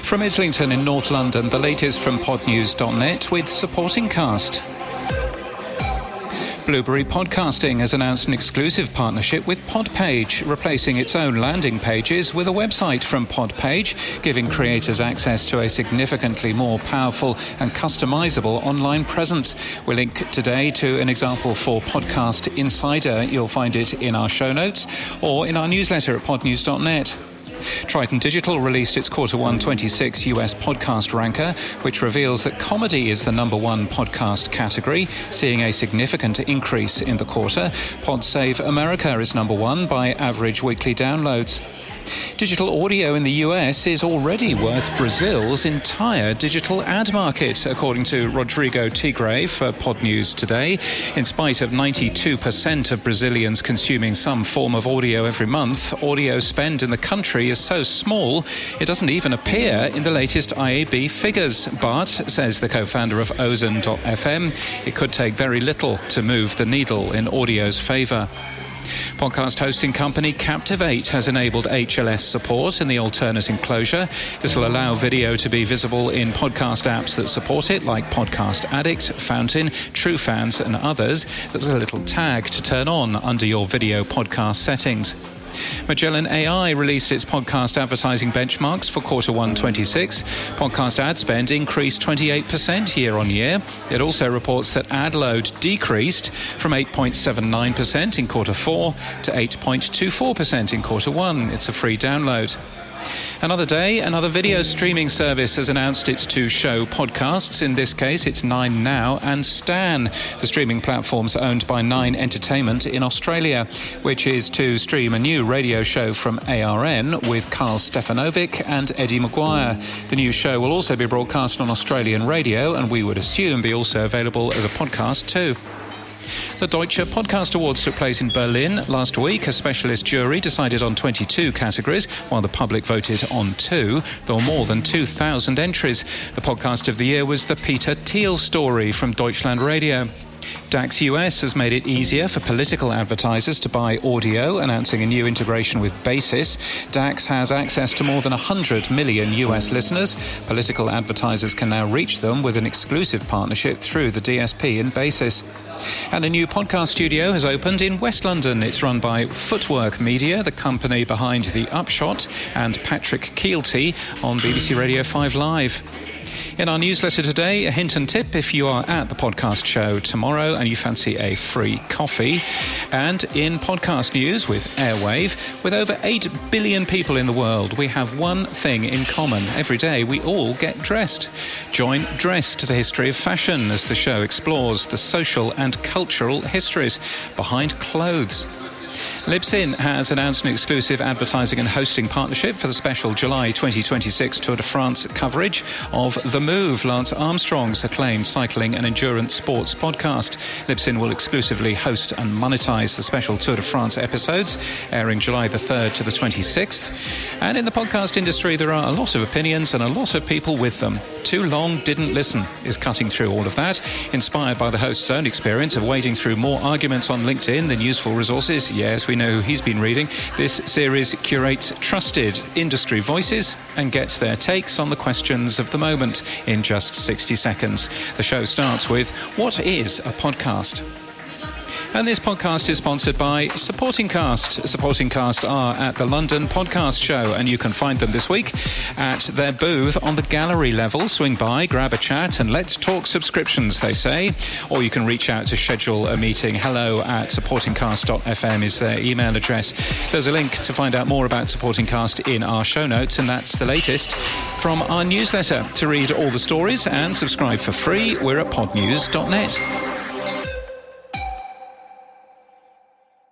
From Islington in North London, the latest from podnews.net with supporting cast. Blubrry Podcasting has announced an exclusive partnership with Podpage, replacing its own landing pages with a website from Podpage, giving creators access to a significantly more powerful and customizable online presence. We'll link today to an example for Podcast Insider. You'll find it in our show notes or in our newsletter at podnews.net. Triton Digital released its Q1 26 US podcast ranker, which reveals that comedy is the #1 podcast category, seeing a significant increase in the quarter. PodSave America is #1 by average weekly downloads. Digital audio in the US is already worth Brazil's entire digital ad market, according to Rodrigo Tigre for Pod News Today. In spite of 92% of Brazilians consuming some form of audio every month, audio spend in the country is so small it doesn't even appear in the latest IAB figures. But, says the co-founder of Ozone.fm, it could take very little to move the needle in audio's favour. Podcast hosting company Captivate has enabled HLS support in the alternate enclosure. This will allow video to be visible in podcast apps that support it, like Podcast Addict, Fountain, TrueFans and others. There's a little tag to turn on under your video podcast settings. Magellan AI released its podcast advertising benchmarks for Q1 26. Podcast ad spend increased 28% year-on-year. It also reports that ad load decreased from 8.79% in Q4 to 8.24% in Q1. It's a free download. Another day, another video streaming service has announced its two show podcasts. In this case, it's 9 Now and Stan. The streaming platforms are owned by 9 Entertainment in Australia, which is to stream a new radio show from ARN with Carl Stefanovic and Eddie Maguire. The new show will also be broadcast on Australian radio and we would assume be also available as a podcast too. The Deutsche Podcast Awards took place in Berlin last week. A specialist jury decided on 22 categories, while the public voted on 2. There were more than 2,000 entries. The podcast of the year was The Peter Thiel Story from Deutschland Radio. DAX US has made it easier for political advertisers to buy audio, announcing a new integration with Basis. DAX has access to more than 100 million US listeners. Political advertisers can now reach them with an exclusive partnership through the DSP and Basis. And a new podcast studio has opened in West London. It's run by Footwork Media, the company behind The Upshot, and Patrick Keelty on BBC Radio 5 Live. In our newsletter today, a hint and tip if you are at the podcast show tomorrow and you fancy a free coffee. And in podcast news with Airwave, with over 8 billion people in the world, we have one thing in common. Every day we all get dressed. Join Dressed, the history of fashion, as the show explores the social and cultural histories behind clothes. Libsyn has announced an exclusive advertising and hosting partnership for the special July 2026 Tour de France coverage of The Move, Lance Armstrong's acclaimed cycling and endurance sports podcast. Libsyn will exclusively host and monetize the special Tour de France episodes, airing July the 3rd to the 26th. And in the podcast industry, there are a lot of opinions and a lot of people with them. Too Long Didn't Listen is cutting through all of that, inspired by the host's own experience of wading through more arguments on LinkedIn than useful resources. Yes, we know who he's been reading. This series curates trusted industry voices and gets their takes on the questions of the moment in just 60 seconds. The show starts with, what is a podcast? And this podcast is sponsored by Supporting Cast. Supporting Cast are at the London Podcast Show, and you can find them this week at their booth on the gallery level. Swing by, grab a chat, and let's talk subscriptions, they say. Or you can reach out to schedule a meeting. hello@supportingcast.fm is their email address. There's a link to find out more about Supporting Cast in our show notes, and that's the latest from our newsletter. To read all the stories and subscribe for free, we're at podnews.net.